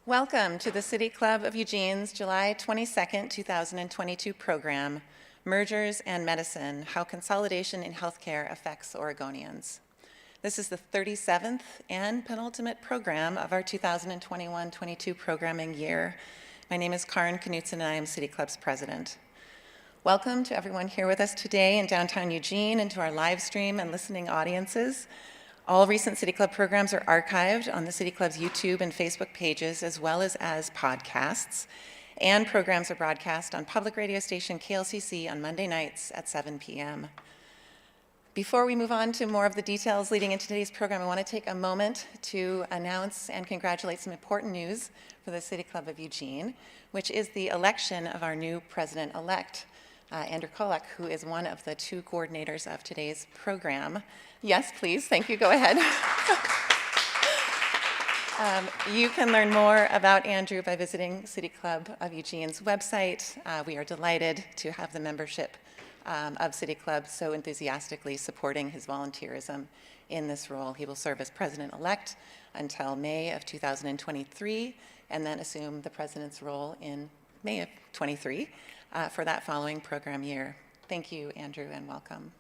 Welcome to the City Club of Eugene's July 22nd, 2022 program, Mergers and Medicine, How Consolidation in Healthcare Affects Oregonians. This is the 37th and penultimate program of our 2021-22 programming year. My name is Karen Knutson and I am City Club's president. Welcome to everyone here with us today in downtown Eugene and to our live stream and listening audiences. All recent City Club programs are archived on the City Club's YouTube and Facebook pages, as well as podcasts. And programs are broadcast on public radio station KLCC on Monday nights at 7 p.m. Before we move on to more of the details leading into today's program, I want to take a moment to announce and congratulate some important news for the City Club of Eugene, which is the election of our new president-elect, Andrew Kolek, who is one of the two coordinators of today's program. Yes, please. Thank you. Go ahead. You can learn more about Andrew by visiting City Club of Eugene's website. We are delighted to have the membership of City Club so enthusiastically supporting his volunteerism in this role. He will serve as president-elect until May of 2023 and then assume the president's role in May of 23 for that following program year. Thank you, Andrew, and welcome.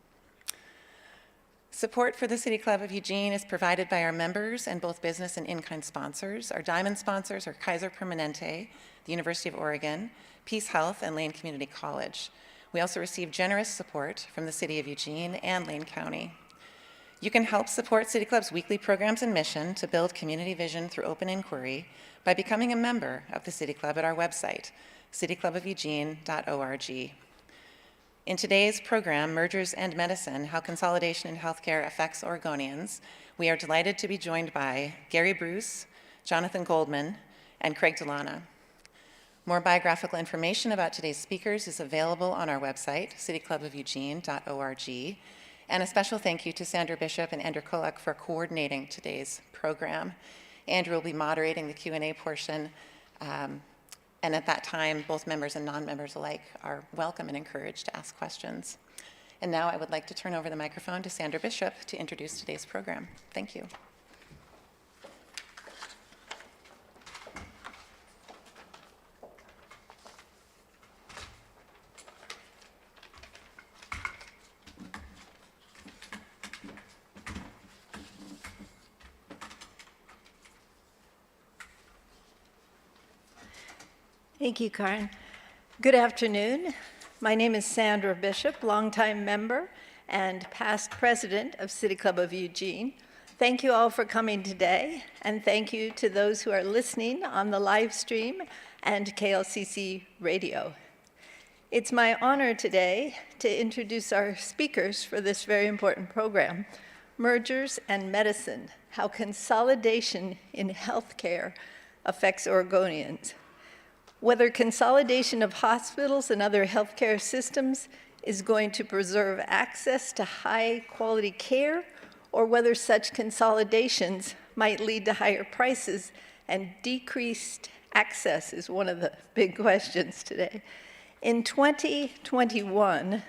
Support for the City Club of Eugene is provided by our members and both business and in-kind sponsors. Our diamond sponsors are Kaiser Permanente, the University of Oregon, Peace Health, and Lane Community College. We also receive generous support from the City of Eugene and Lane County. You can help support City Club's weekly programs and mission to build community vision through open inquiry by becoming a member of the City Club at our website, cityclubofelugene.org. In today's program, Mergers and Medicine, How Consolidation in Healthcare Affects Oregonians, we are delighted to be joined by Gary Bruce, Jonathan Goldman, and Craig Delana. More biographical information about today's speakers is available on our website, cityclubofelugene.org. And a special thank you to Sandra Bishop and Andrew Kolek for coordinating today's program. Andrew will be moderating the Q&A portion. And at that time, both members and non-members alike are welcome and encouraged to ask questions. And now I would like to turn over the microphone to Sandra Bishop to introduce today's program. Thank you. Thank you, Karen. Good afternoon. My name is Sandra Bishop, longtime member and past president of City Club of Eugene. Thank you all for coming today, and thank you to those who are listening on the live stream and KLCC radio. It's my honor today to introduce our speakers for this very important program, Mergers and Medicine, How Consolidation in Healthcare Affects Oregonians. Whether consolidation of hospitals and other healthcare systems is going to preserve access to high-quality care, or whether such consolidations might lead to higher prices and decreased access is one of the big questions today. In 2021,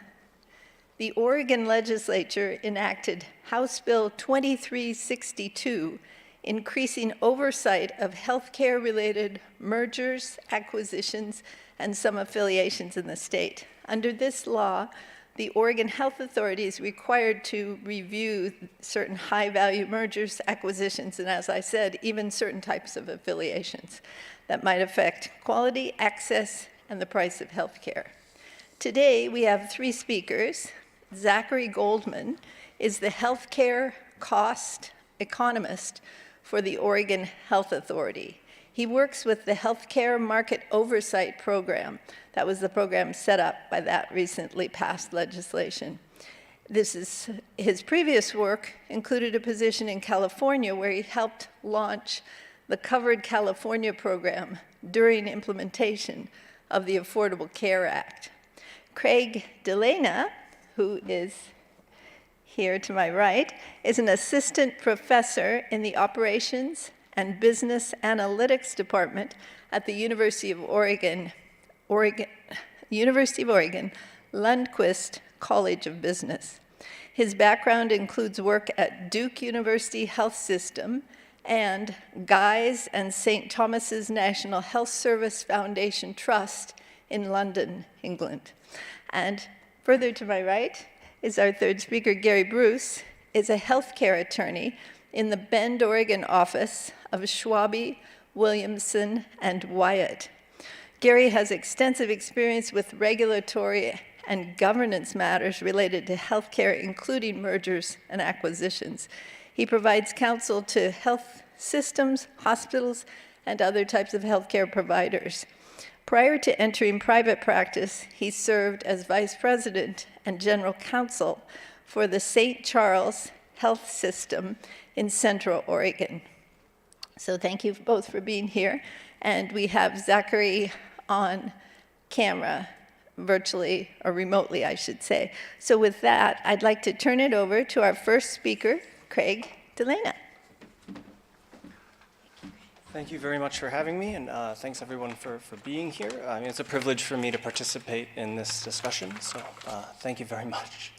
the Oregon legislature enacted House Bill 2362, increasing oversight of healthcare-related mergers, acquisitions, and some affiliations in the state. Under this law, the Oregon Health Authority is required to review certain high-value mergers, acquisitions, and as I said, even certain types of affiliations that might affect quality, access, and the price of healthcare. Today, we have three speakers. Zachary Goldman is the healthcare cost economist for the Oregon Health Authority. He works with the Healthcare Market Oversight Program. That was the program set up by that recently passed legislation. His previous work included a position in California where he helped launch the Covered California program during implementation of the Affordable Care Act. Craig Delana, who is here to my right, is an assistant professor in the Operations and Business Analytics Department at the University of Oregon, Lundquist College of Business. His background includes work at Duke University Health System and Guy's and St. Thomas's National Health Service Foundation Trust in London, England. And further to my right is our third speaker, Gary Bruce, is a healthcare attorney in the Bend, Oregon office of Schwabe, Williamson, and Wyatt. Gary has extensive experience with regulatory and governance matters related to healthcare, including mergers and acquisitions. He provides counsel to health systems, hospitals, and other types of healthcare providers. Prior to entering private practice, he served as vice president and general counsel for the St. Charles Health System in Central Oregon. So thank you both for being here. And we have Zachary on camera, virtually, or remotely, I should say. So with that, I'd like to turn it over to our first speaker, Craig Delana. Thank you very much for having me, and thanks everyone for being here. I mean, it's a privilege for me to participate in this discussion, so thank you very much.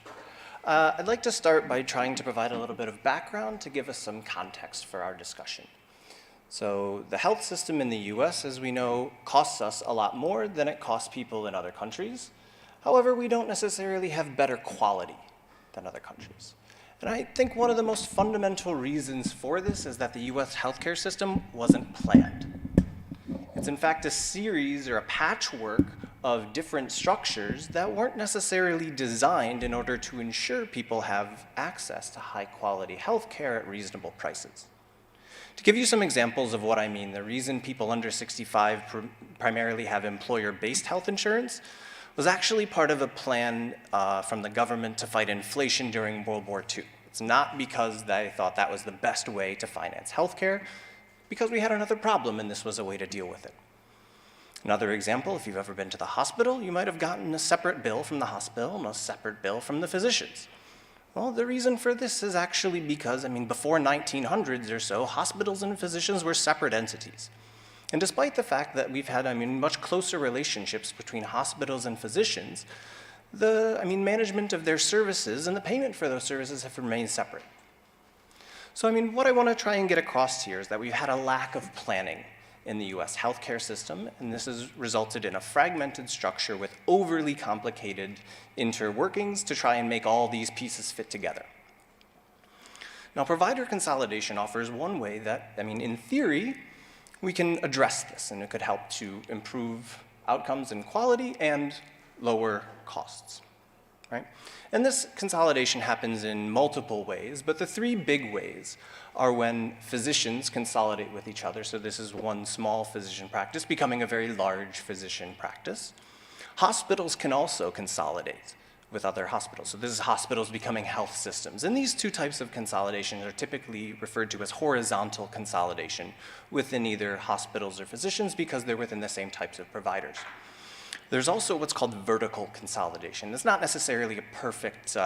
I'd like to start by trying to provide a little bit of background to give us some context for our discussion. So the health system in the US, as we know, costs us a lot more than it costs people in other countries. However, we don't necessarily have better quality than other countries. And I think one of the most fundamental reasons for this is that the US healthcare system wasn't planned. It's in fact a series or a patchwork of different structures that weren't necessarily designed in order to ensure people have access to high quality healthcare at reasonable prices. To give you some examples of what I mean, the reason people under 65 primarily have employer-based health insurance was actually part of a plan from the government to fight inflation during World War II. It's not because they thought that was the best way to finance healthcare, because we had another problem and this was a way to deal with it. Another example, if you've ever been to the hospital, you might have gotten a separate bill from the hospital and a separate bill from the physicians. Well, the reason for this is actually because, before 1900s or so, hospitals and physicians were separate entities. And despite the fact that we've had, much closer relationships between hospitals and physicians, the management of their services and the payment for those services have remained separate. So, what I want to try and get across here is that we've had a lack of planning in the US healthcare system, and this has resulted in a fragmented structure with overly complicated interworkings to try and make all these pieces fit together. Now, provider consolidation offers one way that, in theory, we can address this, and it could help to improve outcomes and quality and lower costs, right? And this consolidation happens in multiple ways, but the three big ways are when physicians consolidate with each other. So this is one small physician practice becoming a very large physician practice. Hospitals can also consolidate with other hospitals. So this is hospitals becoming health systems. And these two types of consolidation are typically referred to as horizontal consolidation within either hospitals or physicians because they're within the same types of providers. There's also what's called vertical consolidation. It's not necessarily a perfect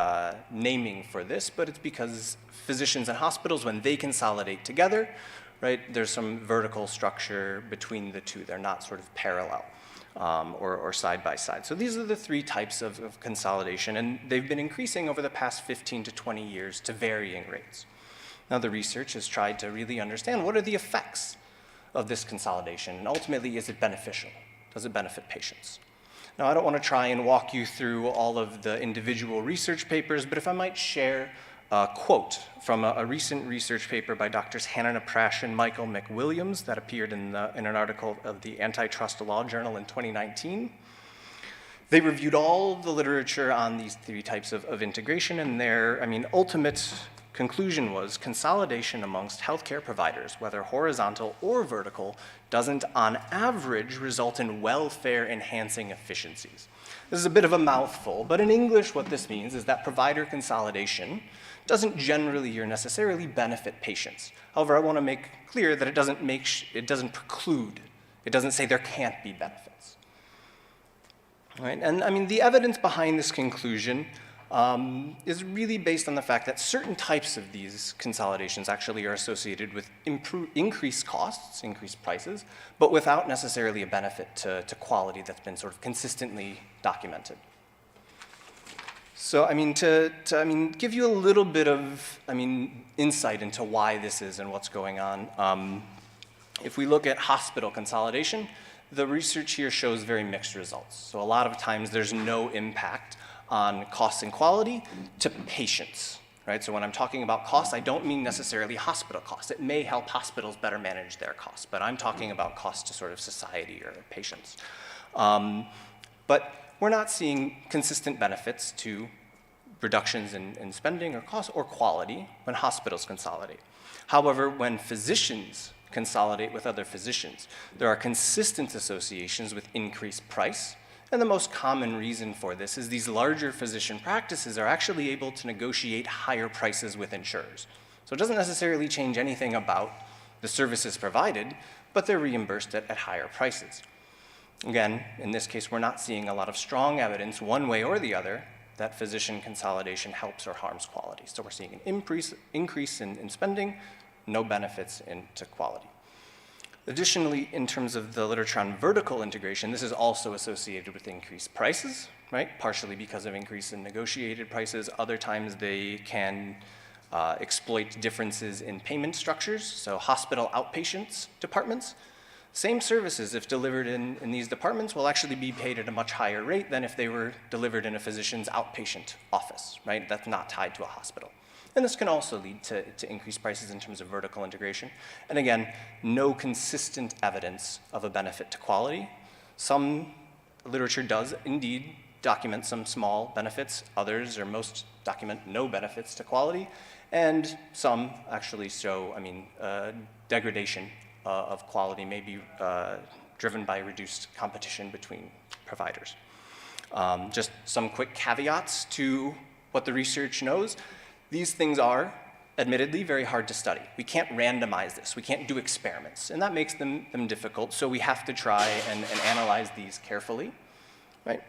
naming for this, but it's because physicians and hospitals, when they consolidate together, right, there's some vertical structure between the two. They're not sort of parallel or side by side. So these are the three types of consolidation, and they've been increasing over the past 15 to 20 years to varying rates. Now the research has tried to really understand what are the effects of this consolidation, and ultimately, is it beneficial? Does it benefit patients? Now, I don't want to try and walk you through all of the individual research papers, but if I might share a quote from a recent research paper by Drs. Hannah Prash and Michael McWilliams that appeared in an article of the Antitrust Law Journal in 2019. They reviewed all of the literature on these three types of integration, and their, ultimate conclusion was consolidation amongst healthcare providers, whether horizontal or vertical, doesn't on average result in welfare-enhancing efficiencies. This is a bit of a mouthful, but in English what this means is that provider consolidation doesn't generally or necessarily benefit patients. However, I want to make clear that it doesn't preclude, it doesn't say there can't be benefits. Right? And the evidence behind this conclusion is really based on the fact that certain types of these consolidations actually are associated with increased costs, increased prices, but without necessarily a benefit to quality that's been sort of consistently documented. So, give you a little bit of, insight into why this is and what's going on. If we look at hospital consolidation, the research here shows very mixed results. So a lot of times there's no impact on costs and quality to patients, right? So when I'm talking about costs, I don't mean necessarily hospital costs. It may help hospitals better manage their costs, but I'm talking about costs to sort of society or patients. But we're not seeing consistent benefits to reductions in spending or costs or quality when hospitals consolidate. However, when physicians consolidate with other physicians, there are consistent associations with increased price. And the most common reason for this is these larger physician practices are actually able to negotiate higher prices with insurers. So it doesn't necessarily change anything about the services provided, but they're reimbursed at higher prices. Again, in this case, we're not seeing a lot of strong evidence one way or the other that physician consolidation helps or harms quality. So we're seeing an increase in spending, no benefits into quality. Additionally, in terms of the literature on vertical integration, this is also associated with increased prices, right? Partially because of increase in negotiated prices. Other times they can exploit differences in payment structures. So hospital outpatients departments, same services, if delivered in these departments, will actually be paid at a much higher rate than if they were delivered in a physician's outpatient office, right? That's not tied to a hospital. And this can also lead to increased prices in terms of vertical integration. And again, no consistent evidence of a benefit to quality. Some literature does indeed document some small benefits. Others, or most, document no benefits to quality. And some actually show, degradation of quality may be driven by reduced competition between providers. Just some quick caveats to what the research knows. These things are, admittedly, very hard to study. We can't randomize this. We can't do experiments, and that makes them difficult, so we have to try and analyze these carefully, right?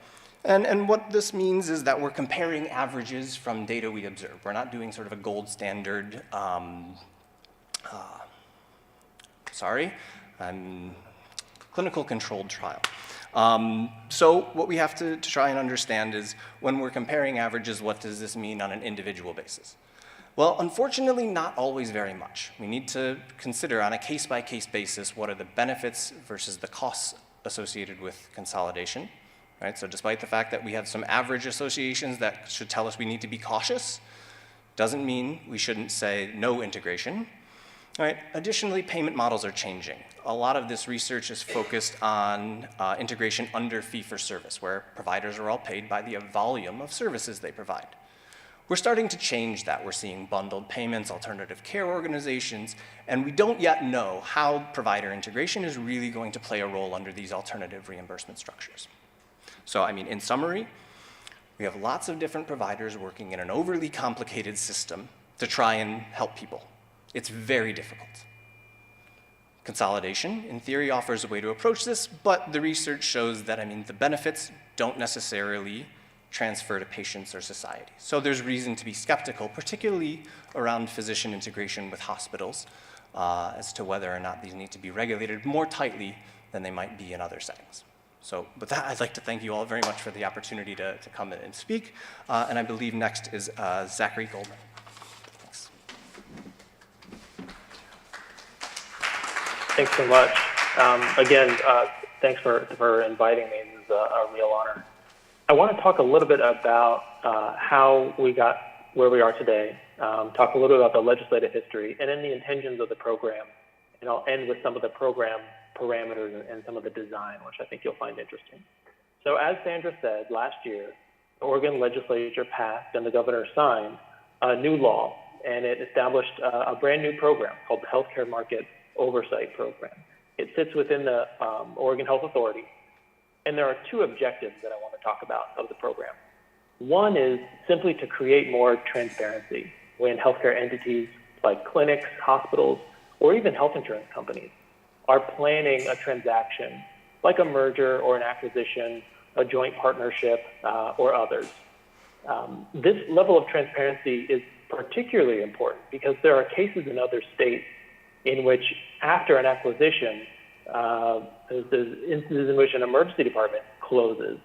And what this means is that we're comparing averages from data we observe. We're not doing sort of a gold standard, clinical controlled trial. So what we have to try and understand is when we're comparing averages, what does this mean on an individual basis? Well, unfortunately, not always very much. We need to consider on a case-by-case basis what are the benefits versus the costs associated with consolidation, right? So despite the fact that we have some average associations that should tell us we need to be cautious, doesn't mean we shouldn't say no integration. All right. Additionally, payment models are changing. A lot of this research is focused on integration under fee-for-service, where providers are all paid by the volume of services they provide. We're starting to change that. We're seeing bundled payments, alternative care organizations, and we don't yet know how provider integration is really going to play a role under these alternative reimbursement structures. So, in summary, we have lots of different providers working in an overly complicated system to try and help people. It's very difficult. Consolidation, in theory, offers a way to approach this, but the research shows that, the benefits don't necessarily transfer to patients or society. So there's reason to be skeptical, particularly around physician integration with hospitals, as to whether or not these need to be regulated more tightly than they might be in other settings. So with that, I'd like to thank you all very much for the opportunity to come and speak. And I believe next is Zachary Goldman. Thanks so much. Again, thanks for inviting me. This is a real honor. I want to talk a little bit about how we got where we are today, talk a little bit about the legislative history, and then the intentions of the program. And I'll end with some of the program parameters and some of the design, which I think you'll find interesting. So as Sandra said, last year, the Oregon legislature passed and the governor signed a new law, and it established a brand new program called the Healthcare Market Oversight Program. It sits within the Oregon Health Authority, and there are two objectives that I want to talk about of the program. One is simply to create more transparency when healthcare entities like clinics, hospitals, or even health insurance companies are planning a transaction like a merger or an acquisition, a joint partnership, or others. This level of transparency is particularly important because there are cases in other states in which after an acquisition, there's instances in which an emergency department closes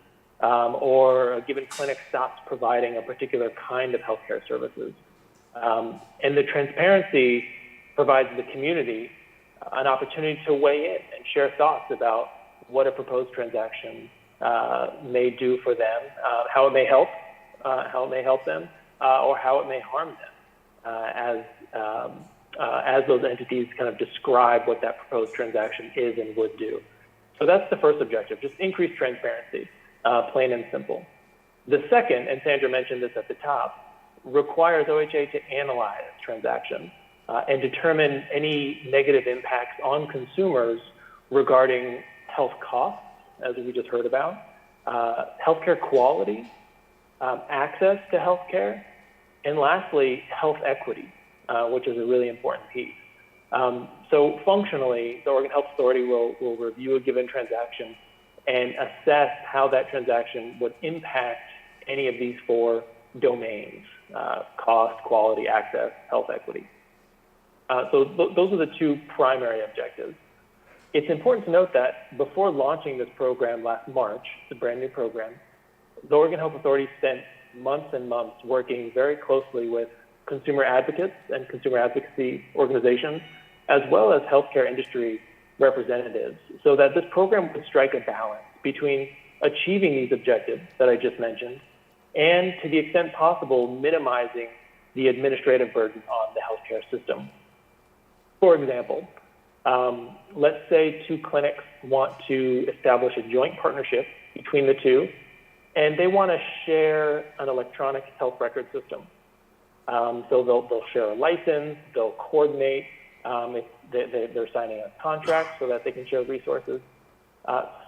or a given clinic stops providing a particular kind of healthcare services. And the transparency provides the community an opportunity to weigh in and share thoughts about what a proposed transaction may do for them, how it may help them, or how it may harm them, as those entities kind of describe what that proposed transaction is and would do. So that's the first objective, just increase transparency, plain and simple. The second, and Sandra mentioned this at the top, requires OHA to analyze transactions and determine any negative impacts on consumers regarding health costs, as we just heard about, healthcare quality, access to healthcare, and lastly, health equity, which is a really important piece. So functionally, the Oregon Health Authority will review a given transaction and assess how that transaction would impact any of these four domains: cost, quality, access, health equity. Those are the two primary objectives. It's important to note that before launching this program last March, the brand new program, the Oregon Health Authority spent months and months working very closely with consumer advocates and consumer advocacy organizations, as well as healthcare industry representatives, so that this program would strike a balance between achieving these objectives that I just mentioned and, to the extent possible, minimizing the administrative burden on the healthcare system. For example, let's say two clinics want to establish a joint partnership between the two, and they want to share an electronic health record system. So they'll share a license, they'll coordinate if they're signing a contract so that they can share resources.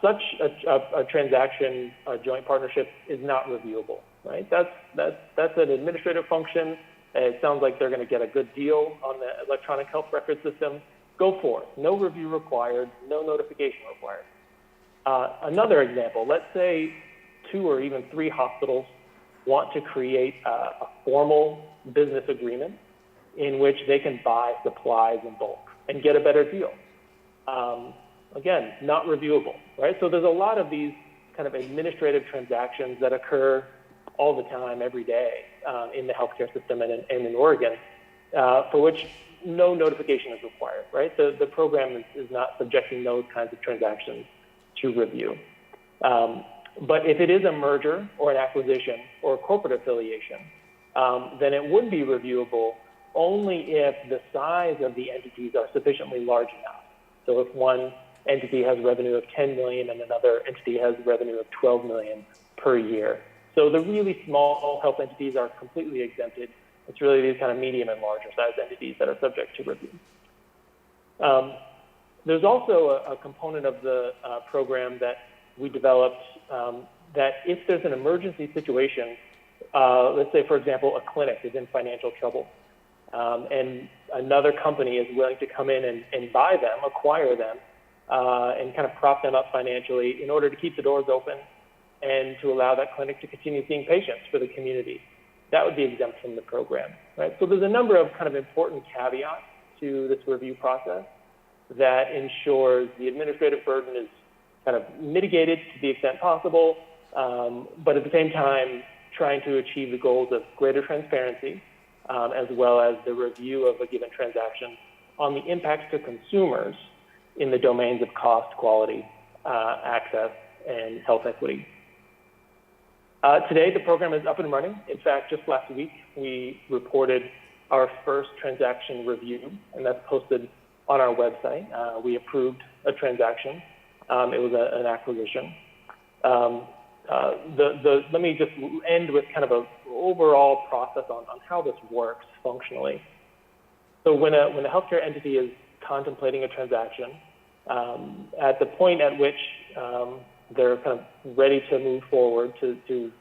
Such a transaction, a joint partnership, is not reviewable, right? That's an administrative function. It sounds like they're going to get a good deal on the electronic health record system. Go for it. No review required, no notification required. Another example, let's say 2 or even 3 hospitals want to create a formal business agreement in which they can buy supplies in bulk and get a better deal. Again, not reviewable, right? So there's a lot of these kind of administrative transactions that occur all the time, every day, in the healthcare system and in Oregon, for which no notification is required, right? The program is not subjecting those kinds of transactions to review. But if it is a merger or an acquisition or a corporate affiliation, then it would be reviewable only if the size of the entities are sufficiently large enough. So if one entity has revenue of 10 million and another entity has revenue of 12 million per year. So the really small health entities are completely exempted. It's really these kind of medium and larger sized entities that are subject to review. There's also a component of the program that we developed that if there's an emergency situation, let's say, for example, a clinic is in financial trouble, and another company is willing to come in and buy them, acquire them, and kind of prop them up financially in order to keep the doors open and to allow that clinic to continue seeing patients for the community. That would be exempt from the program, right? So there's a number of kind of important caveats to this review process that ensures the administrative burden is kind of mitigated to the extent possible, but at the same time, trying to achieve the goals of greater transparency, as well as the review of a given transaction on the impacts to consumers in the domains of cost, quality, access, and health equity. Today, the program is up and running. In fact, just last week, we reported our first transaction review, and that's posted on our website. We approved a transaction. It was an acquisition. Let me just end with kind of an overall process on how this works functionally. So when a healthcare entity is contemplating a transaction, at the point at which they're kind of ready to move forward to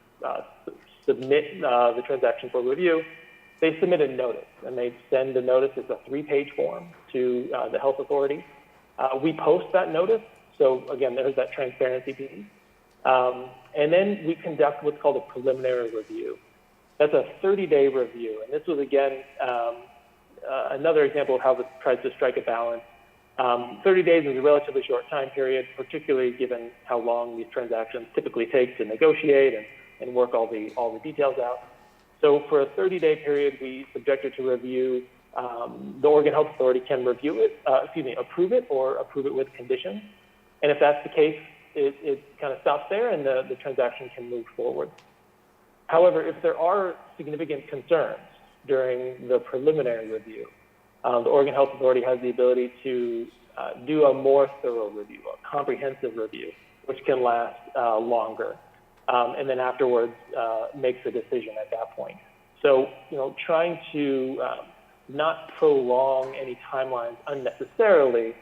submit the transaction for review, they submit a notice, and they send the notice. It's a 3-page form to the health authority. We post that notice, so again, there's that transparency piece. And then we conduct what's called a preliminary review. That's a 30-day review, and this was, again, another example of how this tries to strike a balance 30 days is a relatively short time period, particularly given how long these transactions typically take to negotiate and work all the details out. So for a 30-day period, we subject it to review. The Oregon Health Authority can approve it or approve it with conditions. And if that's the case, it kind of stops there and the transaction can move forward. However, if there are significant concerns during the preliminary review, the Oregon Health Authority has the ability to do a more thorough review, a comprehensive review, which can last longer, and then afterwards makes a decision at that point. So, trying to not prolong any timelines unnecessarily,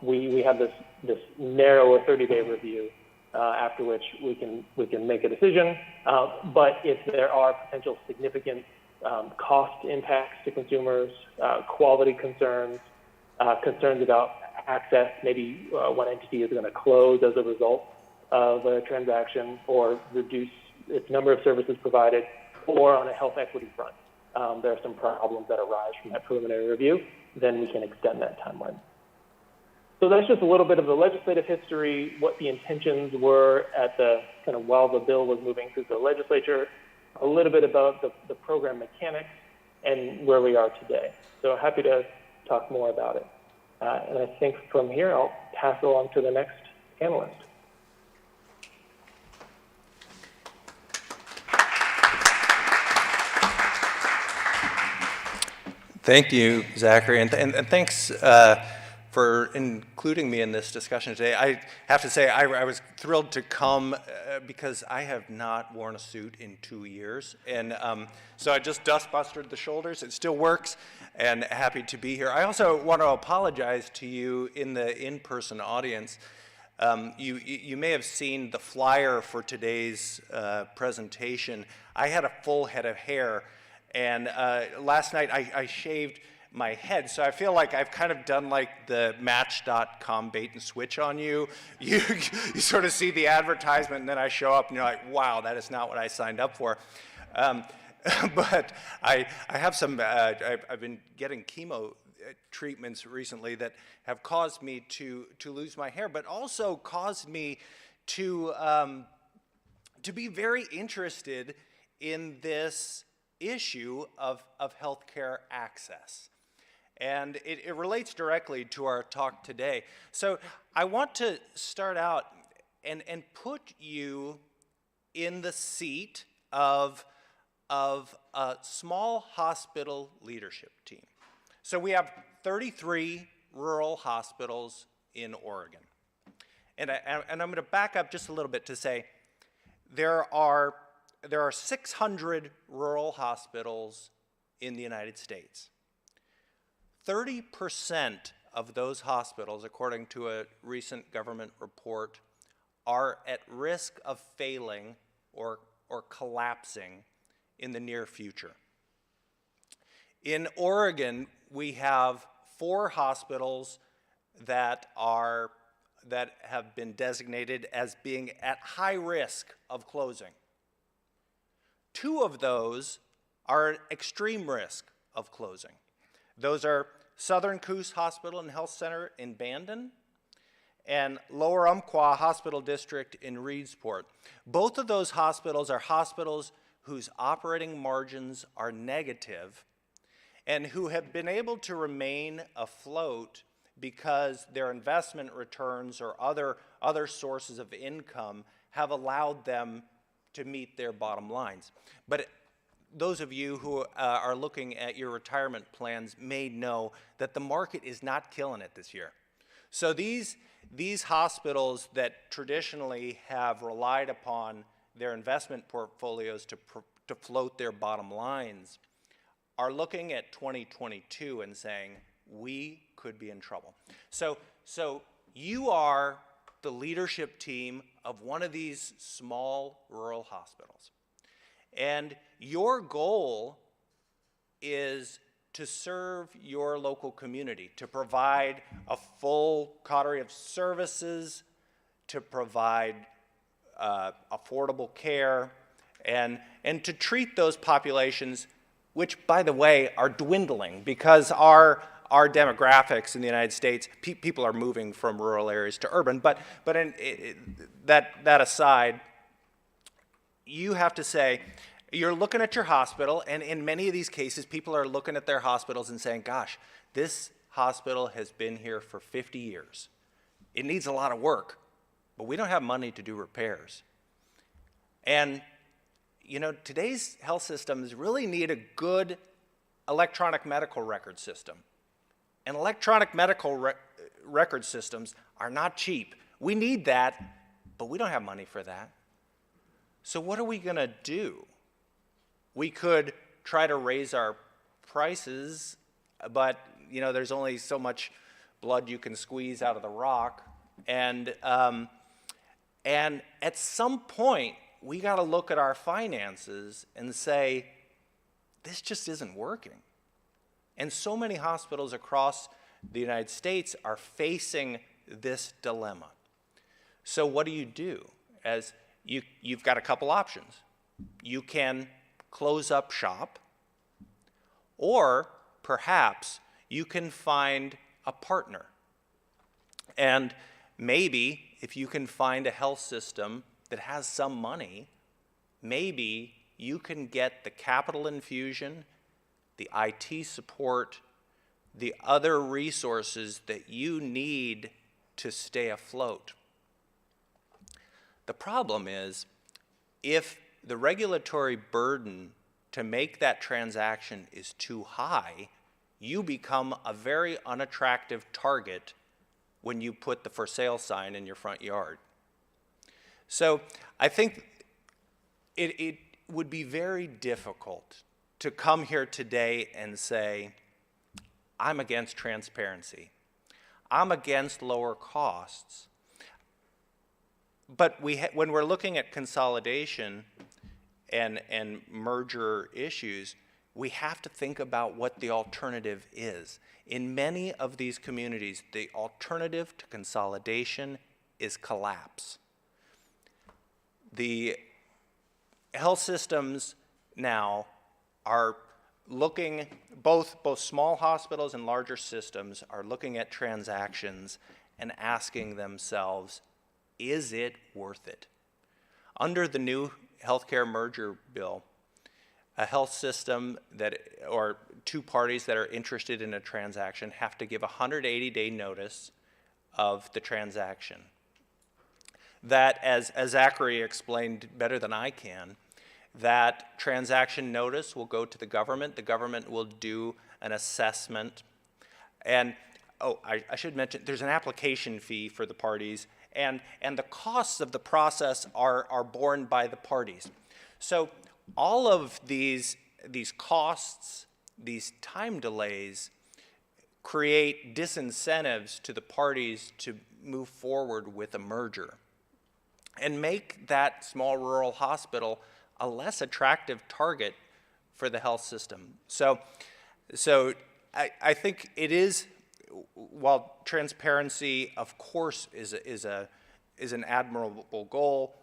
we have this narrower 30-day review after which we can make a decision. But if there are potential significant cost impacts to consumers, quality concerns, concerns about access, maybe one entity is going to close as a result of a transaction or reduce its number of services provided, or on a health equity front, there are some problems that arise from that preliminary review, then we can extend that timeline. So that's just a little bit of the legislative history, what the intentions were at the kind of while the bill was moving through the legislature, a little bit about the program mechanics, and where we are today. So happy to talk more about it. And I think from here, I'll pass it along to the next panelist. Thank you, Zachary, and thanks for including me in this discussion today. I have to say I was thrilled to come because I have not worn a suit in 2 years, and so I just dust-busted the shoulders. It still works, and happy to be here. I also want to apologize to you in the in-person audience. You may have seen the flyer for today's presentation. I had a full head of hair, and last night I shaved my head, so I feel like I've kind of done like the Match.com bait and switch on you. You sort of see the advertisement, and then I show up, and you're like, wow, that is not what I signed up for. But I have some, I've been getting chemo treatments recently that have caused me to lose my hair, but also caused me to be very interested in this issue of healthcare access. And it relates directly to our talk today. So I want to start out and put you in the seat of a small hospital leadership team. So we have 33 rural hospitals in Oregon. And I'm going to back up just a little bit to say there are 600 rural hospitals in the United States. 30% of those hospitals, according to a recent government report, are at risk of failing or collapsing in the near future. In Oregon, we have 4 hospitals that have been designated as being at high risk of closing. 2 of those are at extreme risk of closing. Those are Southern Coos Hospital and Health Center in Bandon and Lower Umpqua Hospital District in Reedsport. Both of those hospitals are hospitals whose operating margins are negative and who have been able to remain afloat because their investment returns or other sources of income have allowed them to meet their bottom lines. But those of you who are looking at your retirement plans may know that the market is not killing it this year. So these hospitals that traditionally have relied upon their investment portfolios to float their bottom lines are looking at 2022 and saying, we could be in trouble. So you are the leadership team of one of these small rural hospitals. And your goal is to serve your local community, to provide a full coterie of services, to provide affordable care, and to treat those populations, which, by the way, are dwindling because our our demographics in the United States, people are moving from rural areas to urban. But that aside, you have to say, you're looking at your hospital, and in many of these cases, people are looking at their hospitals and saying, gosh, this hospital has been here for 50 years. It needs a lot of work, but we don't have money to do repairs. And, you know, today's health systems really need a good electronic medical record system. And electronic medical record systems are not cheap. We need that, but we don't have money for that. So what are we going to do? We could try to raise our prices, but you know, there's only so much blood you can squeeze out of the rock. And at some point, we got to look at our finances and say, this just isn't working. And so many hospitals across the United States are facing this dilemma. So what do? As you've got a couple options. You can close up shop, or perhaps you can find a partner. And maybe if you can find a health system that has some money, maybe you can get the capital infusion, the IT support, the other resources that you need to stay afloat. The problem is, if the regulatory burden to make that transaction is too high, you become a very unattractive target when you put the for sale sign in your front yard. So I think it would be very difficult to come here today and say, I'm against transparency. I'm against lower costs. But when we're looking at consolidation and merger issues, we have to think about what the alternative is. In many of these communities, the alternative to consolidation is collapse. The health systems now are looking, both small hospitals and larger systems are looking at transactions and asking themselves, is it worth it? Under the new healthcare merger bill, a health system or two parties that are interested in a transaction have to give a 180-day notice of the transaction. That, as Zachary explained better than I can, that transaction notice will go to the government will do an assessment, and I should mention, there's an application fee for the parties, and the costs of the process are borne by the parties. So all of these costs, these time delays, create disincentives to the parties to move forward with a merger and make that small rural hospital a less attractive target for the health system. So I think it is, while transparency, of course, is an admirable goal,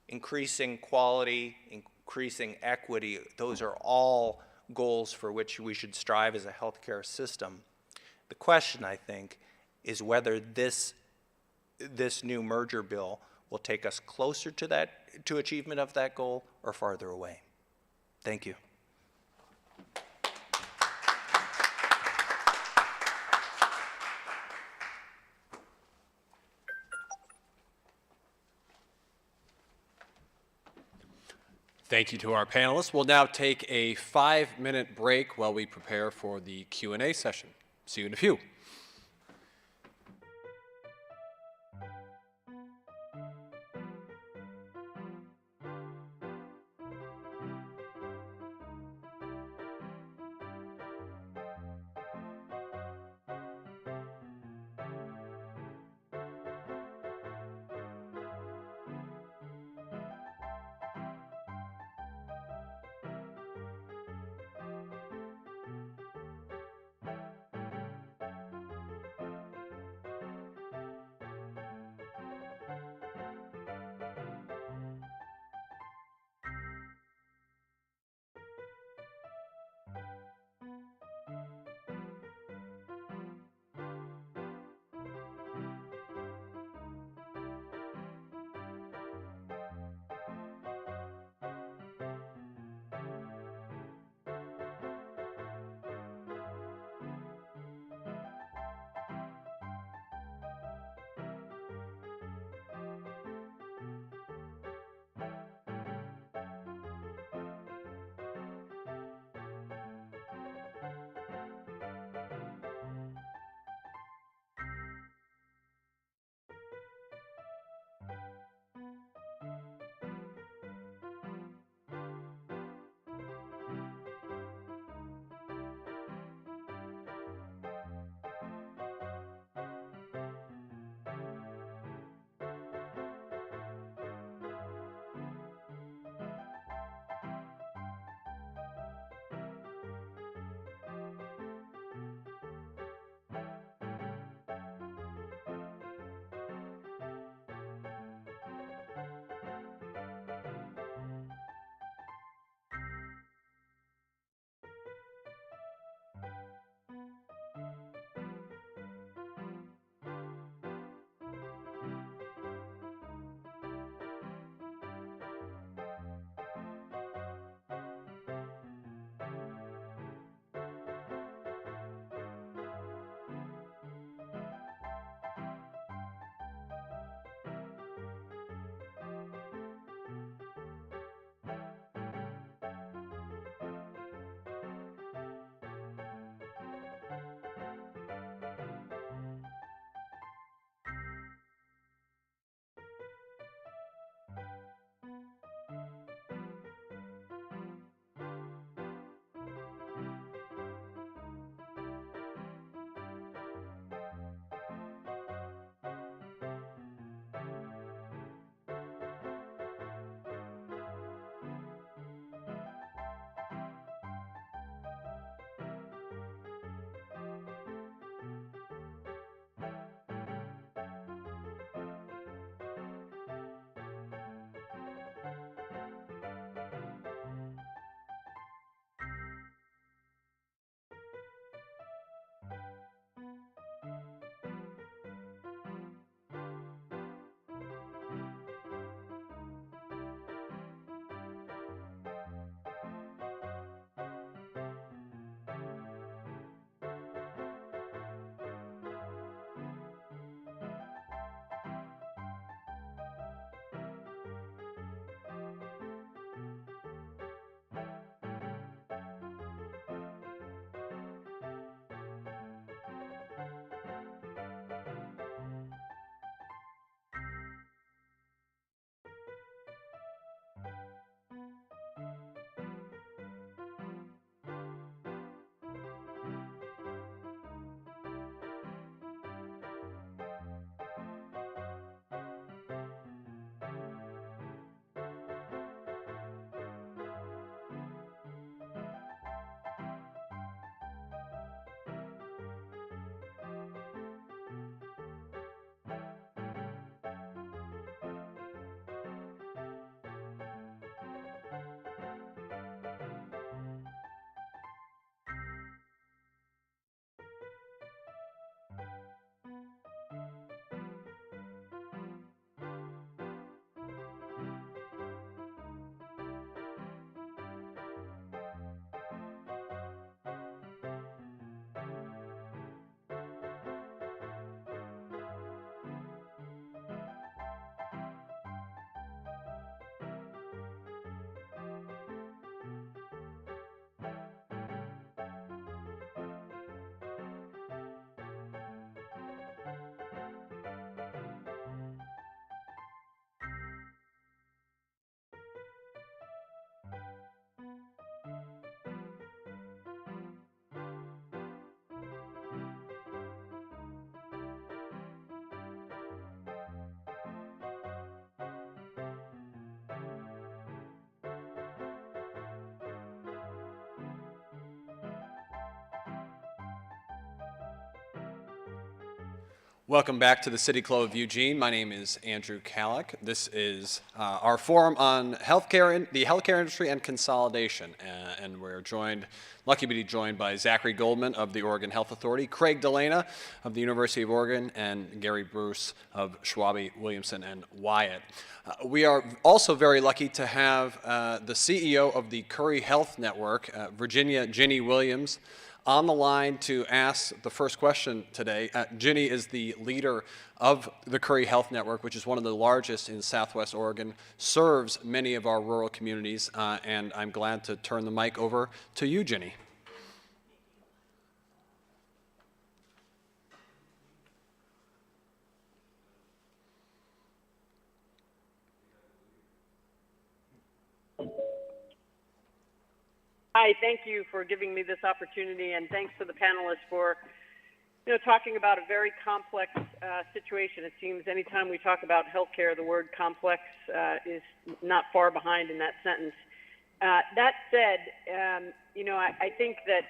increasing quality, increasing equity, those are all goals for which we should strive as a healthcare system. The question, I think, is whether this new merger bill will take us closer to achievement of that goal or farther away. Thank you. Thank you to our panelists. We'll now take a 5-minute break while we prepare for the Q&A session. See you in a few. Welcome back to the City Club of Eugene. My name is Andrew Kallick. This is our forum on the healthcare industry and consolidation. And we're lucky to be joined by Zachary Goldman of the Oregon Health Authority, Craig Delana of the University of Oregon, and Gary Bruce of Schwabe, Williamson, and Wyatt. We are also very lucky to have the CEO of the Curry Health Network, Virginia Ginny Williams, on the line to ask the first question today. Ginny is the leader of the Curry Health Network, which is one of the largest in Southwest Oregon, serves many of our rural communities, and I'm glad to turn the mic over to you, Ginny. Hi, thank you for giving me this opportunity, and thanks to the panelists for, talking about a very complex situation. It seems anytime we talk about healthcare, the word complex is not far behind in that sentence. That said, I think that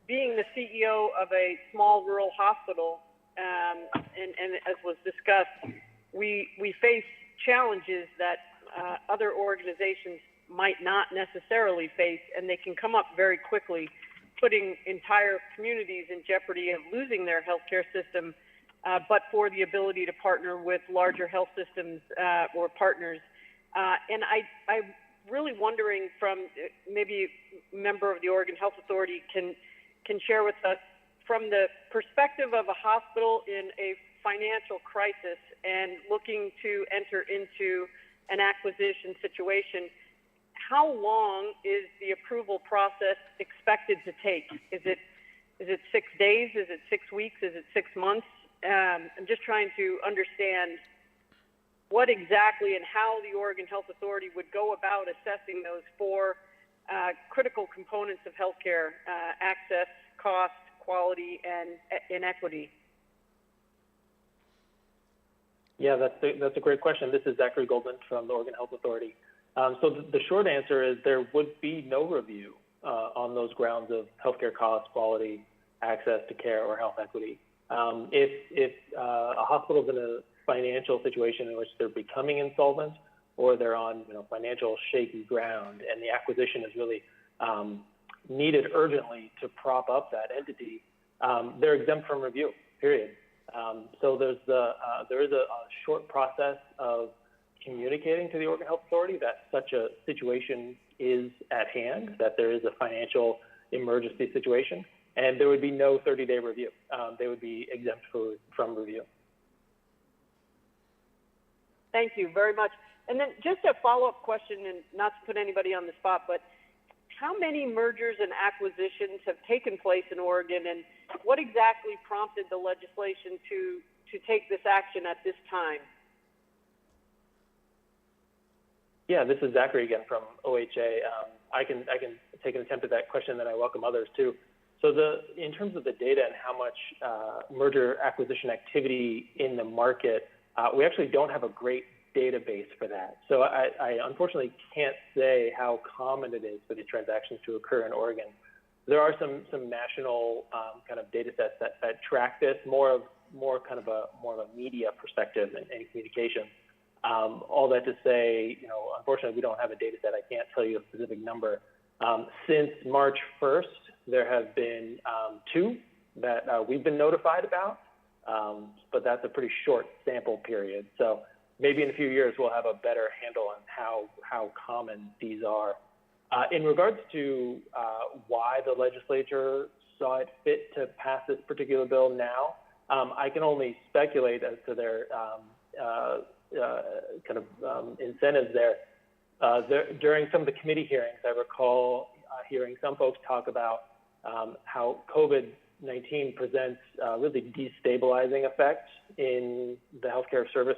being the CEO of a small rural hospital, and as was discussed, we face challenges that other organizations might not necessarily face, and they can come up very quickly, putting entire communities in jeopardy of losing their healthcare system, but for the ability to partner with larger health systems or partners. And I'm really wondering from maybe a member of the Oregon Health Authority can share with us from the perspective of a hospital in a financial crisis and looking to enter into an acquisition situation, how long is the approval process expected to take? Is it 6 days? Is it 6 weeks? Is it 6 months? I'm just trying to understand what exactly and how the Oregon Health Authority would go about assessing those four critical components of healthcare: access, cost, quality, and equity. Yeah, that's a great question. This is Zachary Goldman from the Oregon Health Authority. So the short answer is there would be no review on those grounds of healthcare costs, quality, access to care, or health equity. If a hospital is in a financial situation in which they're becoming insolvent, or they're on financial shaky ground, and the acquisition is really needed urgently to prop up that entity, they're exempt from review. Period. So there is a short process of communicating to the Oregon Health Authority that such a situation is at hand, that there is a financial emergency situation, and there would be no 30-day review. They would be exempt from review. Thank you very much. And then just a follow-up question, and not to put anybody on the spot, but how many mergers and acquisitions have taken place in Oregon, and what exactly prompted the legislation to take this action at this time? Yeah, this is Zachary again from OHA. I can take an attempt at that question, then I welcome others too. So in terms of the data and how much merger acquisition activity in the market, we actually don't have a great database for that. So I unfortunately can't say how common it is for these transactions to occur in Oregon. There are some national kind of data sets that track this, more of a media perspective and communication. All that to say, unfortunately, we don't have a data set. I can't tell you a specific number. Since March 1st, there have been 2 that we've been notified about, but that's a pretty short sample period. So maybe in a few years, we'll have a better handle on how common these are. In regards to why the legislature saw it fit to pass this particular bill now, I can only speculate as to their incentives there. During some of the committee hearings, I recall hearing some folks talk about how COVID-19 presents really destabilizing effects in the healthcare service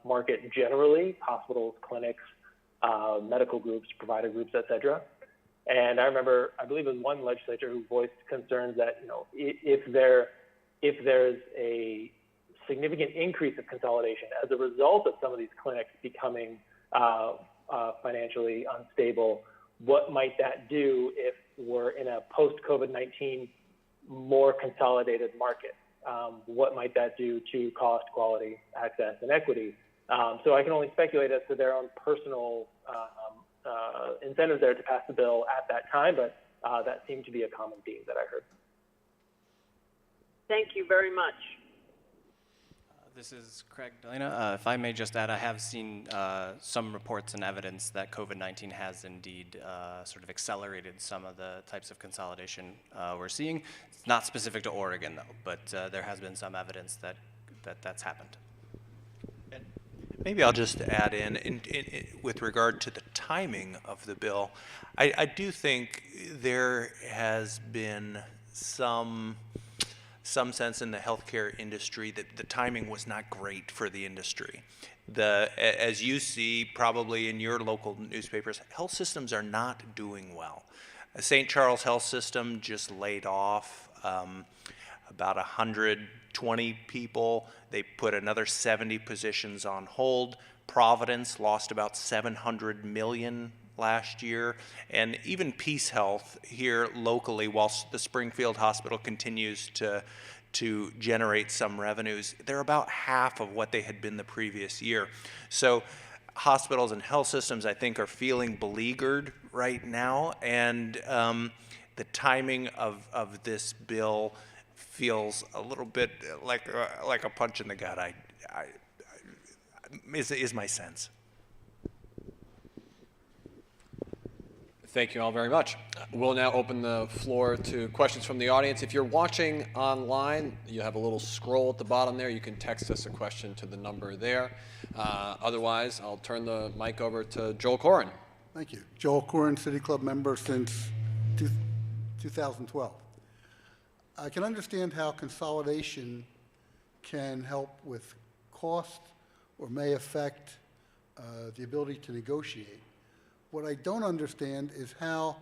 market generally, hospitals, clinics, medical groups, provider groups, et cetera. And I believe it was one legislator who voiced concerns that, if there's a significant increase of consolidation as a result of some of these clinics becoming financially unstable, what might that do if we're in a post-COVID-19 more consolidated market? what might that do to cost, quality, access, and equity? So I can only speculate as to their own personal incentive there to pass the bill at that time, but that seemed to be a common theme that I heard. Thank you very much. This is Craig Delana. If I may just add, I have seen some reports and evidence that COVID-19 has indeed sort of accelerated some of the types of consolidation we're seeing. It's not specific to Oregon, though, but there has been some evidence that that's happened. Maybe I'll just add in with regard to the timing of the bill. I do think there has been some sense in the healthcare industry that the timing was not great for the industry. As you see probably in your local newspapers, health systems are not doing well. St. Charles Health System just laid off about 120 people. They put another 70 positions on hold. Providence lost about $700 million last year. And even Peace Health here locally, while the Springfield Hospital continues to generate some revenues, they're about half of what they had been the previous year. So hospitals and health systems, I think, are feeling beleaguered right now. And the timing of this bill feels a little bit like a punch in the gut, is my sense. Thank you all very much. We'll now open the floor to questions from the audience. If you're watching online, you have a little scroll at the bottom there. You can text us a question to the number there. Otherwise, I'll turn the mic over to Joel Corin. Thank you. Joel Corin, City Club member since 2012. I can understand how consolidation can help with cost or may affect the ability to negotiate. What I don't understand is how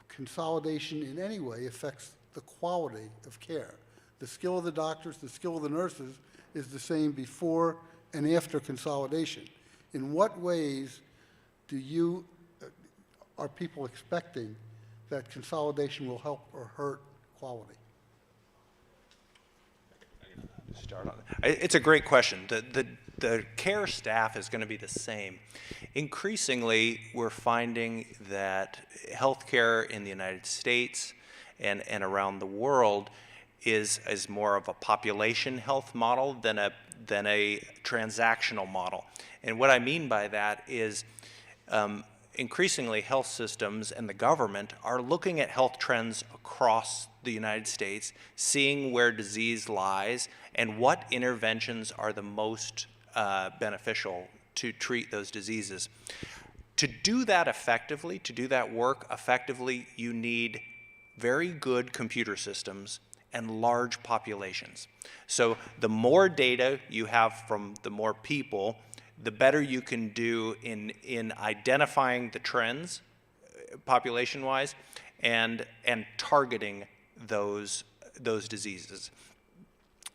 consolidation in any way affects the quality of care. The skill of the doctors, the skill of the nurses is the same before and after consolidation. In what ways are people expecting that consolidation will help or hurt quality? Start on it. It's a great question. The care staff is going to be the same. Increasingly, we're finding that healthcare in the United States and around the world is more of a population health model than a transactional model. And what I mean by that is increasingly health systems and the government are looking at health trends across the United States, seeing where disease lies and what interventions are the most beneficial to treat those diseases. To do that effectively, to do that work effectively, you need very good computer systems and large populations. So the more data you have from the more people, the better you can do in identifying the trends population-wise and targeting those diseases.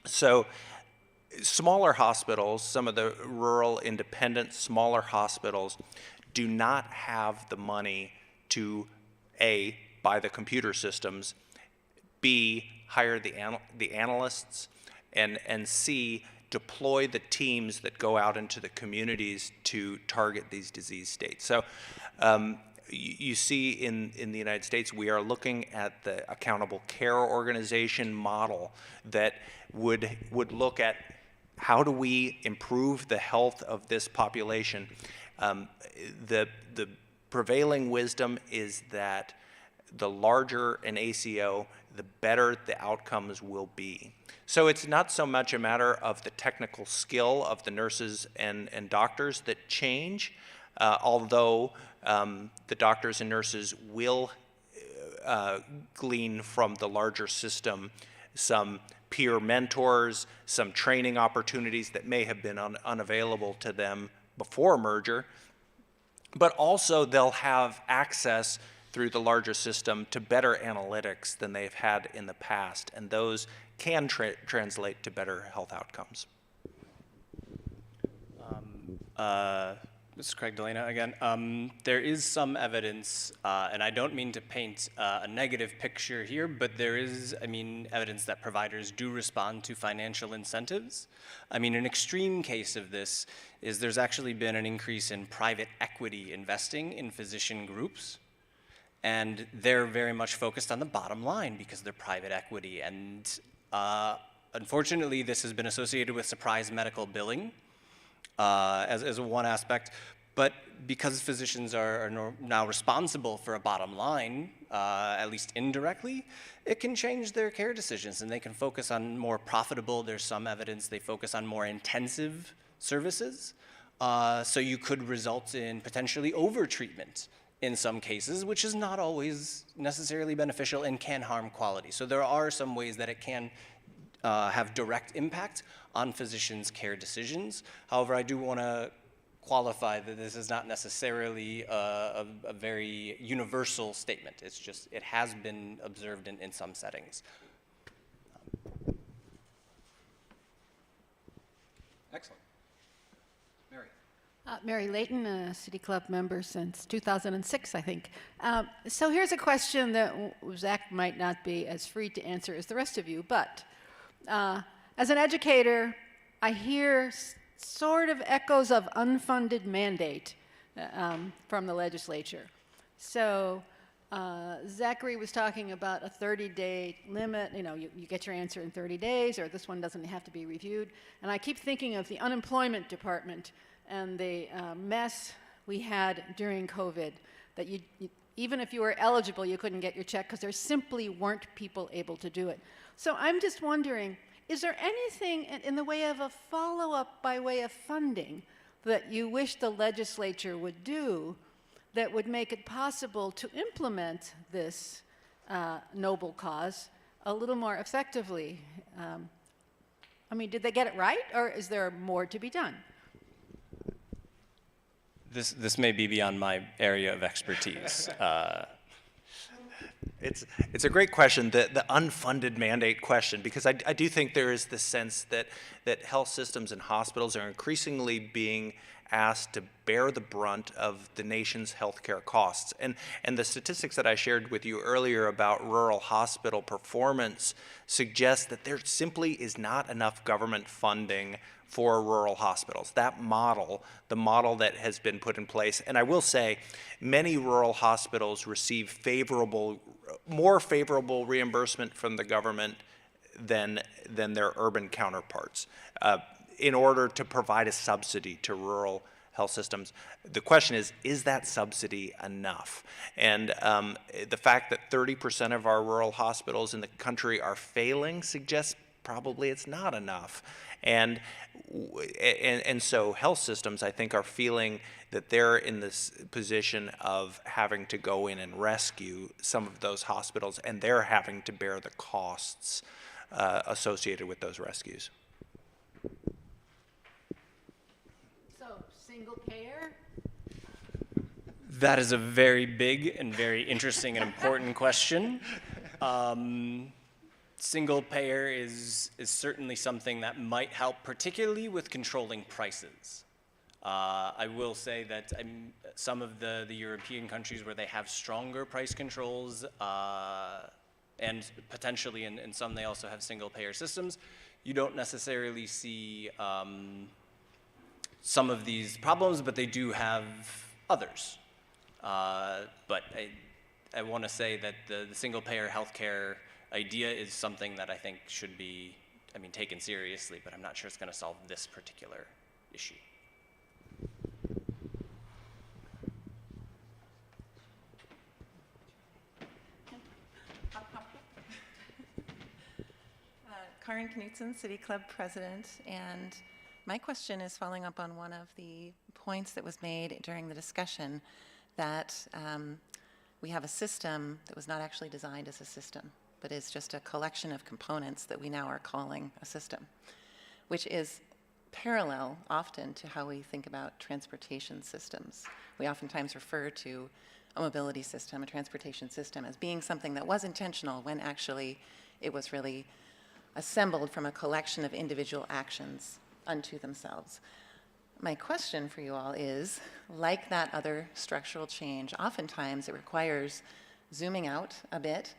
So smaller hospitals, some of the rural independent smaller hospitals do not have the money to A, buy the computer systems, B, hire the analysts, and C, deploy the teams that go out into the communities to target these disease states. So you see in the United States, we are looking at the accountable care organization model that would look at how do we improve the health of this population. The prevailing wisdom is that the larger an ACO, the better the outcomes will be. So it's not so much a matter of the technical skill of the nurses and doctors that change, although the doctors and nurses will glean from the larger system some peer mentors, some training opportunities that may have been unavailable to them before merger, but also they'll have access through the larger system to better analytics than they've had in the past, and those can translate to better health outcomes. This is Craig Delana again. There is some evidence, and I don't mean to paint a negative picture here, but there is, evidence that providers do respond to financial incentives. An extreme case of this is there's actually been an increase in private equity investing in physician groups, and they're very much focused on the bottom line because they're private equity. And unfortunately, this has been associated with surprise medical billing. As one aspect, but because physicians are now responsible for a bottom line, at least indirectly, it can change their care decisions and they can focus on more profitable, there's some evidence they focus on more intensive services. So you could result in potentially overtreatment in some cases, which is not always necessarily beneficial and can harm quality. So there are some ways that it can have direct impact on physicians' care decisions. However, I do want to qualify that this is not necessarily a very universal statement. It's just, it has been observed in some settings. Excellent. Mary. Mary Layton, a City Club member since 2006, I think. So here's a question that Zach might not be as free to answer as the rest of you, but as an educator, I hear sort of echoes of unfunded mandate from the legislature. So Zachary was talking about a 30-day limit. You get your answer in 30 days, or this one doesn't have to be reviewed. And I keep thinking of the unemployment department and the mess we had during COVID, that even if you were eligible, you couldn't get your check because there simply weren't people able to do it. So I'm just wondering, is there anything in the way of a follow-up by way of funding that you wish the legislature would do that would make it possible to implement this noble cause a little more effectively? Did they get it right, or is there more to be done? This may be beyond my area of expertise. It's a great question, the unfunded mandate question, because I do think there is this sense that health systems and hospitals are increasingly being asked to bear the brunt of the nation's healthcare costs. And the statistics that I shared with you earlier about rural hospital performance suggest that there simply is not enough government funding for rural hospitals. That model, the model that has been put in place, and I will say many rural hospitals receive more favorable reimbursement from the government than their urban counterparts in order to provide a subsidy to rural health systems. The question is that subsidy enough? And the fact that 30% of our rural hospitals in the country are failing suggests probably it's not enough. And so health systems, I think, are feeling that they're in this position of having to go in and rescue some of those hospitals, and they're having to bear the costs associated with those rescues. So, single payer? That is a very big and very interesting and important question. Single payer is certainly something that might help, particularly with controlling prices. I will say that some of the European countries where they have stronger price controls, and potentially in some they also have single payer systems, you don't necessarily see some of these problems, but they do have others. But I want to say that the single payer healthcare idea is something that I think should be, taken seriously, but I'm not sure it's going to solve this particular issue. Karin Knutson, City Club President, and my question is following up on one of the points that was made during the discussion, that we have a system that was not actually designed as a system, but is just a collection of components that we now are calling a system, which is parallel often to how we think about transportation systems. We oftentimes refer to a mobility system, a transportation system, as being something that was intentional when actually it was really assembled from a collection of individual actions unto themselves. my question for you all is, like that other structural change, oftentimes it requires zooming out a bit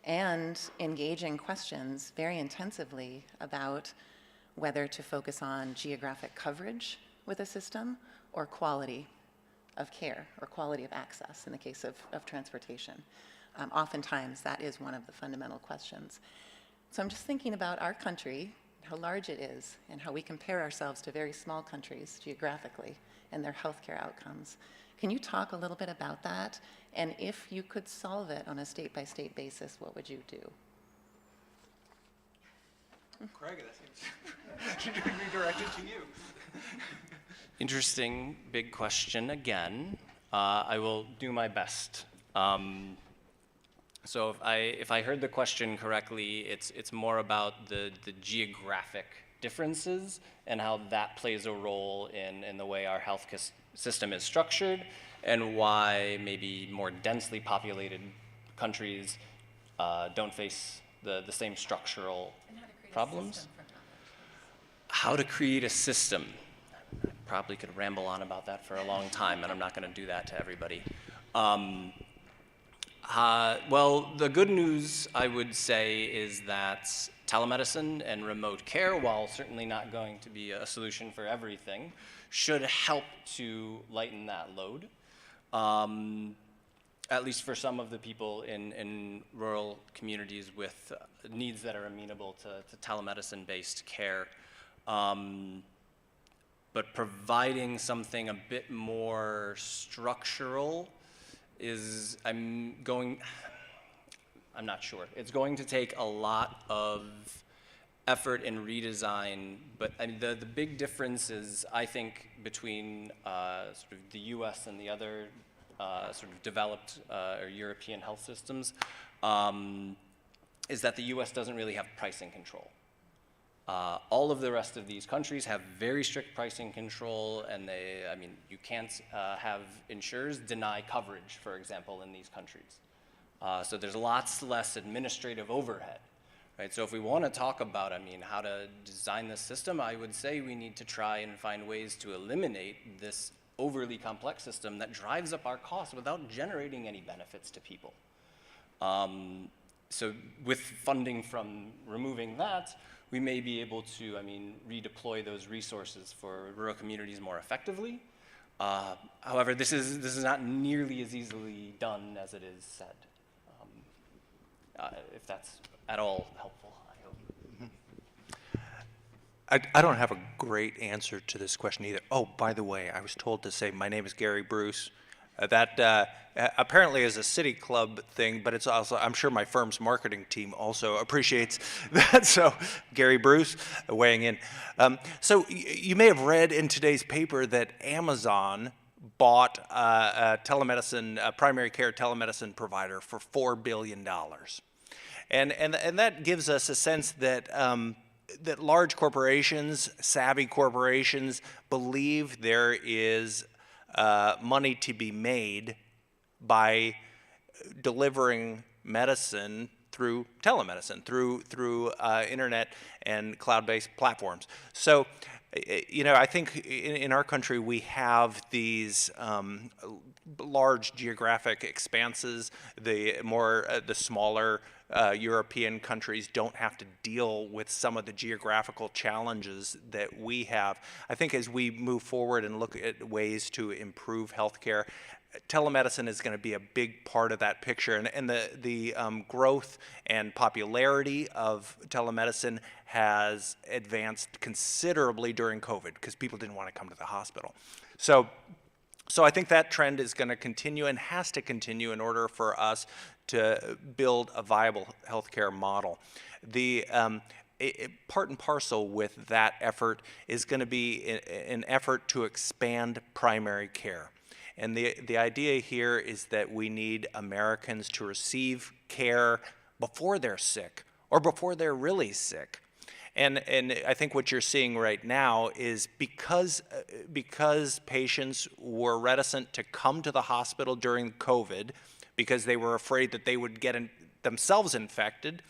and engaging questions very intensively about whether to focus on geographic coverage with a system or quality of care or quality of access in the case of transportation. Oftentimes, that is one of the fundamental questions. So I'm just thinking about our country, how large it is, and how we compare ourselves to very small countries geographically and their healthcare outcomes. Can you talk a little bit about that? And if you could solve it on a state-by-state basis, what would you do? Craig, that seems redirected to you. Interesting, big question again. I will do my best. So if I heard the question correctly, it's more about the geographic differences and how that plays a role in the way our health system is structured, and why maybe more densely populated countries don't face the same structural problems. How to create a system. I probably could ramble on about that for a long time, and I'm not going to do that to everybody. Well, the good news, I would say, is that telemedicine and remote care, while certainly not going to be a solution for everything, should help to lighten that load, at least for some of the people in rural communities with needs that are amenable to telemedicine-based care. But providing something a bit more structural is, I'm not sure. It's going to take a lot of effort and redesign, but I mean, the big difference is, I think, between sort of the US and the other sort of developed or European health systems, is that the US doesn't really have pricing control. All of the rest of these countries have very strict pricing control, and you can't have insurers deny coverage, for example, in these countries. So there's lots less administrative overhead, right? So if we want to talk about, how to design this system, I would say we need to try and find ways to eliminate this overly complex system that drives up our costs without generating any benefits to people. So with funding from removing that, we may be able to, redeploy those resources for rural communities more effectively. However, this is not nearly as easily done as it is said. If that's at all helpful, I hope. I don't have a great answer to this question either. Oh, by the way, I was told to say my name is Gary Bruce. That apparently is a City Club thing, but it's also, I'm sure my firm's marketing team also appreciates that. So, Gary Bruce weighing in. So you may have read in today's paper that Amazon bought a primary care telemedicine provider for $4 billion. And that gives us a sense that that large corporations, savvy corporations, believe there is money to be made by delivering medicine through telemedicine, through internet and cloud-based platforms. So, I think in our country we have these large geographic expanses. The smaller European countries don't have to deal with some of the geographical challenges that we have. I think as we move forward and look at ways to improve healthcare, telemedicine is going to be a big part of that picture, and the growth and popularity of telemedicine has advanced considerably during COVID because people didn't want to come to the hospital. So I think that trend is going to continue and has to continue in order for us to build a viable healthcare model. The part and parcel with that effort is going to be an effort to expand primary care. And the idea here is that we need Americans to receive care before they're sick or before they're really sick. And I think what you're seeing right now is because patients were reticent to come to the hospital during COVID because they were afraid that they would get themselves infected,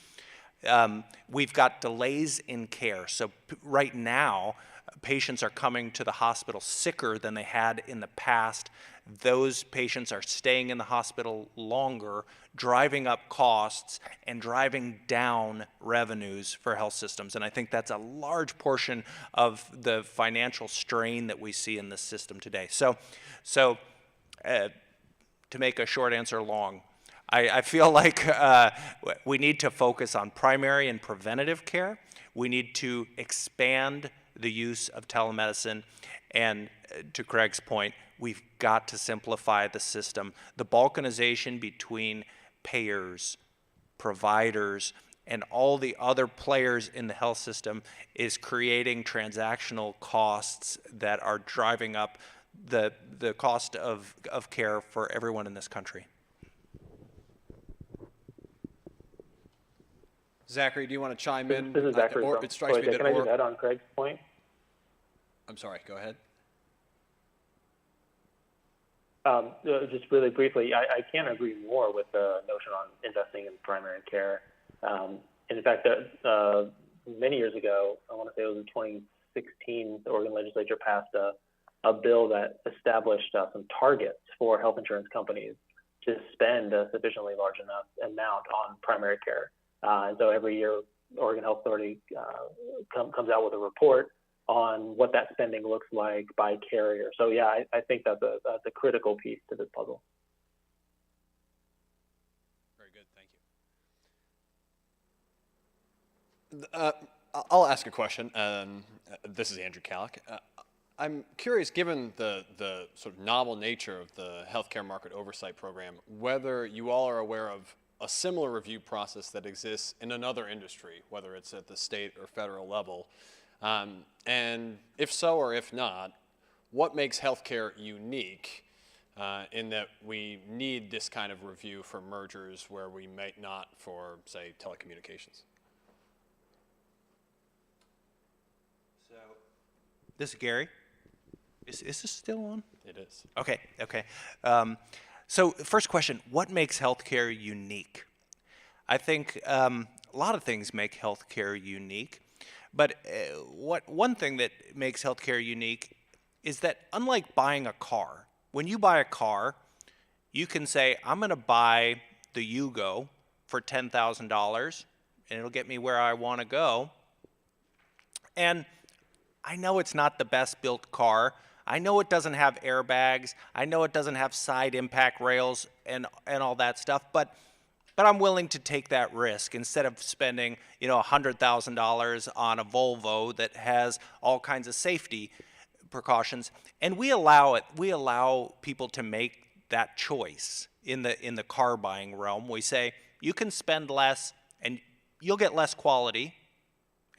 we've got delays in care. So right now, patients are coming to the hospital sicker than they had in the past. Those patients are staying in the hospital longer, driving up costs and driving down revenues for health systems. And I think that's a large portion of the financial strain that we see in the system today. So to make a short answer long, I feel like we need to focus on primary and preventative care. We need to expand the use of telemedicine. And to Craig's point, we've got to simplify the system. The balkanization between payers, providers, and all the other players in the health system is creating transactional costs that are driving up the cost of care for everyone in this country. Zachary, do you want to chime in? This is Zachary. Or it strikes me that Can I just add on Craig's point? I'm sorry, go ahead. Just really briefly, I can't agree more with the notion on investing in primary care. In fact, many years ago, I want to say it was in 2016, the Oregon legislature passed a bill that established some targets for health insurance companies to spend a sufficiently large amount on primary care. And so every year, Oregon Health Authority comes out with a report on what that spending looks like by carrier. So yeah, I think that's a critical piece to this puzzle. Very good, thank you. I'll ask a question. This is Andrew Kallick. I'm curious, given the sort of novel nature of the healthcare market oversight program, whether you all are aware of a similar review process that exists in another industry, whether it's at the state or federal level. And if so or if not, what makes healthcare unique in that we need this kind of review for mergers where we might not for, say, telecommunications? So, this is Gary. Is this still on? It is. Okay. So first question, what makes healthcare unique? I think a lot of things make healthcare unique, but one thing that makes healthcare unique is that unlike buying a car, when you buy a car, you can say, I'm going to buy the Yugo for $10,000 and it'll get me where I want to go. And I know it's not the best built car. I know it doesn't have airbags. I know it doesn't have side impact rails and all that stuff, but I'm willing to take that risk instead of spending, $100,000 on a Volvo that has all kinds of safety precautions. And we allow people to make that choice in the car buying realm. We say you can spend less and you'll get less quality,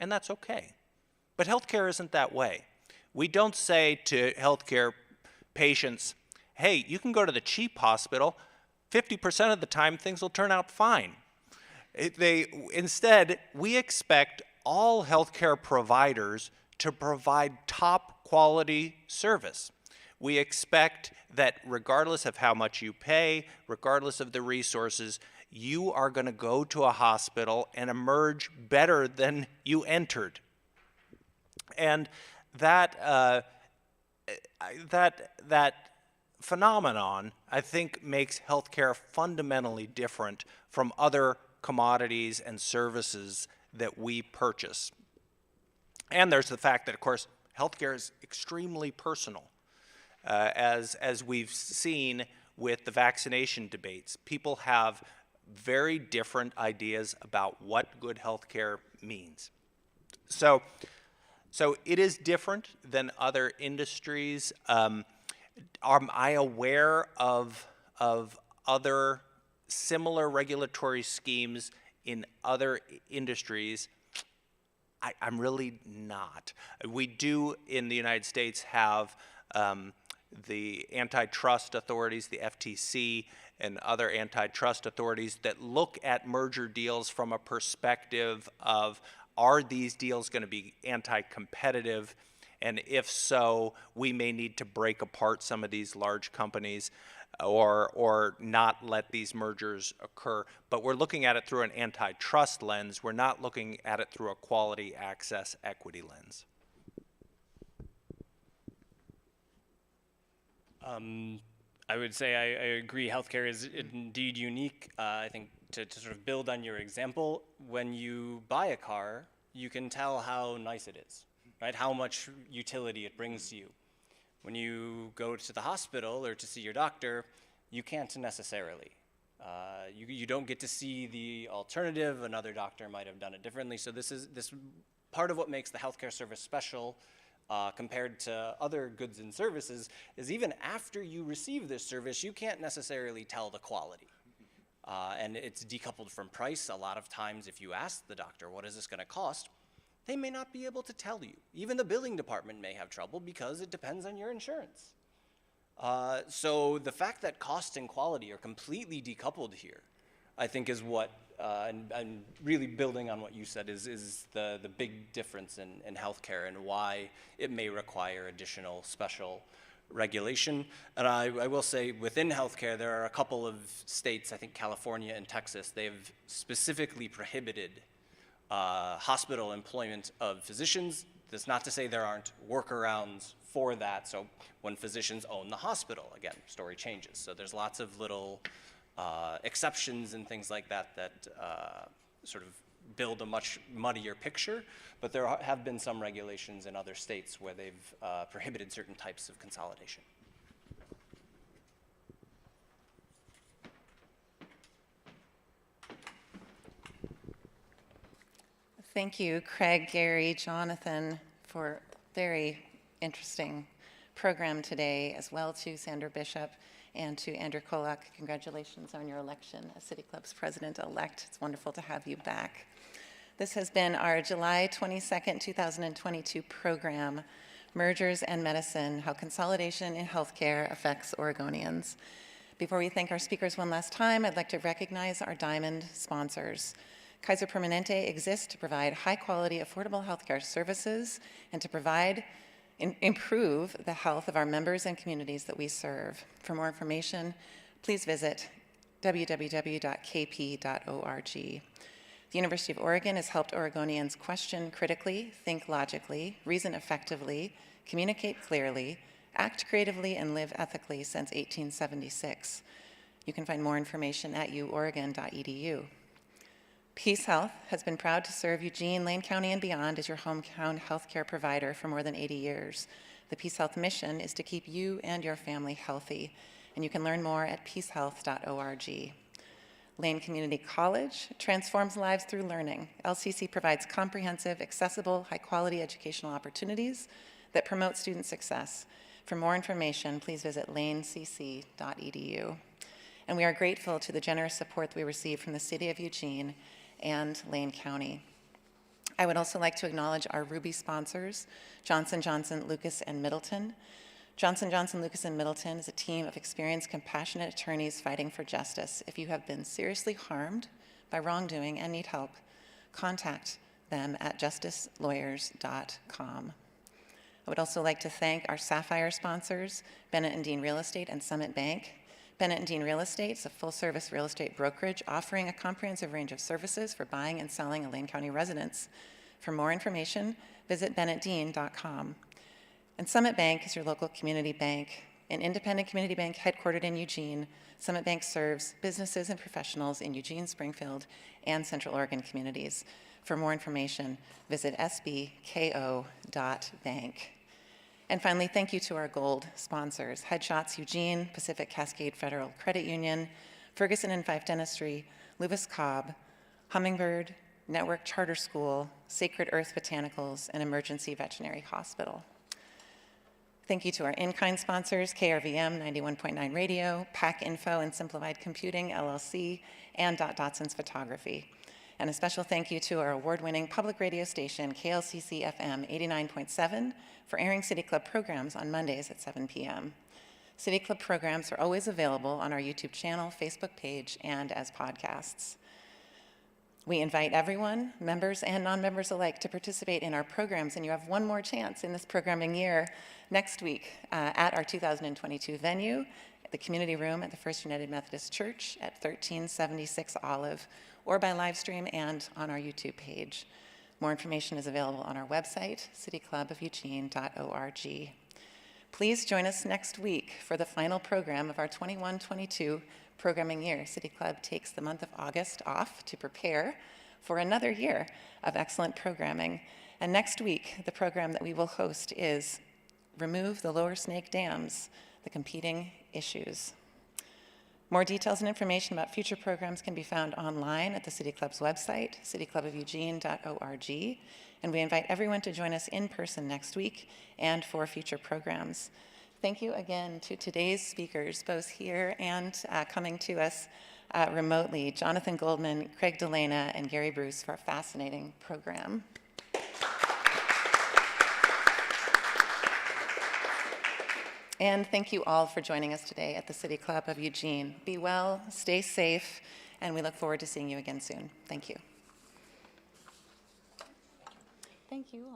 and that's okay. But healthcare isn't that way. We don't say to healthcare patients, hey, you can go to the cheap hospital. 50% of the time, things will turn out fine. Instead, we expect all healthcare providers to provide top quality service. We expect that regardless of how much you pay, regardless of the resources, you are going to go to a hospital and emerge better than you entered. And that phenomenon, I think, makes healthcare fundamentally different from other commodities and services that we purchase. And there's the fact that, of course, healthcare is extremely personal. As we've seen with the vaccination debates, people have very different ideas about what good healthcare means. So it is different than other industries. Am I aware of other similar regulatory schemes in other industries? I'm really not. We do in the United States have the antitrust authorities, the FTC, and other antitrust authorities that look at merger deals from a perspective of, are these deals going to be anti-competitive? And if so, we may need to break apart some of these large companies or not let these mergers occur. But we're looking at it through an antitrust lens. We're not looking at it through a quality access equity lens. I would say I agree. Healthcare is indeed unique. I think to sort of build on your example, when you buy a car, you can tell how nice it is, right? How much utility it brings to you. When you go to the hospital or to see your doctor, you can't necessarily. You don't get to see the alternative. Another doctor might have done it differently. So this part of what makes the healthcare service special compared to other goods and services is even after you receive this service, you can't necessarily tell the quality. And it's decoupled from price. A lot of times if you ask the doctor, what is this going to cost? They may not be able to tell you. Even the billing department may have trouble because it depends on your insurance. So the fact that cost and quality are completely decoupled here, I think is what, and really building on what you said, is the big difference in healthcare and why it may require additional special regulation. And I will say within healthcare, there are a couple of states, I think California and Texas, they've specifically prohibited hospital employment of physicians. That's not to say there aren't workarounds for that. So when physicians own the hospital, again, story changes. So there's lots of little exceptions and things like that that sort of build a much muddier picture. But there have been some regulations in other states where they've prohibited certain types of consolidation. Thank you, Craig, Gary, Jonathan, for very interesting program today, as well to Sandra Bishop and to Andrew Kolak. Congratulations on your election as City Club's president-elect. It's wonderful to have you back. This has been our July 22nd, 2022 program, Mergers and Medicine, How Consolidation in Healthcare Affects Oregonians. Before we thank our speakers one last time, I'd like to recognize our Diamond sponsors. Kaiser Permanente exists to provide high-quality, affordable healthcare services and to improve the health of our members and communities that we serve. For more information, please visit www.kp.org. The University of Oregon has helped Oregonians question critically, think logically, reason effectively, communicate clearly, act creatively, and live ethically since 1876. You can find more information at uoregon.edu. Peace Health has been proud to serve Eugene, Lane County, and beyond as your hometown healthcare provider for more than 80 years. The Peace Health mission is to keep you and your family healthy, and you can learn more at peacehealth.org. Lane Community College transforms lives through learning. LCC provides comprehensive, accessible, high-quality educational opportunities that promote student success. For more information, please visit lanecc.edu. And we are grateful to the generous support that we receive from the City of Eugene and Lane County. I would also like to acknowledge our Ruby sponsors, Johnson & Johnson, Lucas, and Middleton. Johnson & Johnson, Lucas, and Middleton is a team of experienced, compassionate attorneys fighting for justice. If you have been seriously harmed by wrongdoing and need help, contact them at justicelawyers.com. I would also like to thank our Sapphire sponsors, Bennett & Dean Real Estate and Summit Bank. Bennett & Dean Real Estate is a full-service real estate brokerage offering a comprehensive range of services for buying and selling a Lane County residence. For more information, visit bennettdean.com. And Summit Bank is your local community bank, an independent community bank headquartered in Eugene. Summit Bank serves businesses and professionals in Eugene, Springfield, and Central Oregon communities. For more information, visit sbko.bank. And finally, thank you to our gold sponsors, Headshots Eugene, Pacific Cascade Federal Credit Union, Ferguson and Fife Dentistry, Lewis Cobb, Hummingbird, Network Charter School, Sacred Earth Botanicals, and Emergency Veterinary Hospital. Thank you to our in-kind sponsors, KRVM 91.9 Radio, PAC Info and Simplified Computing, LLC, and Dotson's Photography. And a special thank you to our award-winning public radio station, KLCC FM 89.7, for airing City Club programs on Mondays at 7 p.m. City Club programs are always available on our YouTube channel, Facebook page, and as podcasts. We invite everyone, members and non-members alike, to participate in our programs, and you have one more chance in this programming year next week at our 2022 venue, the community room at the First United Methodist Church at 1376 Olive, or by live stream and on our YouTube page. More information is available on our website, cityclubofeugene.org. Please join us next week for the final program of our 21-22 programming year. City Club takes the month of August off to prepare for another year of excellent programming. And next week, the program that we will host is Remove the Lower Snake Dams, the Competing Issues. More details and information about future programs can be found online at the City Club's website, cityclubofeugene.org, and we invite everyone to join us in person next week and for future programs. Thank you again to today's speakers, both here and coming to us remotely, Jonathan Goldman, Craig Delana, and Gary Bruce, for a fascinating program. And thank you all for joining us today at the City Club of Eugene. Be well, stay safe, and we look forward to seeing you again soon. Thank you. Thank you all.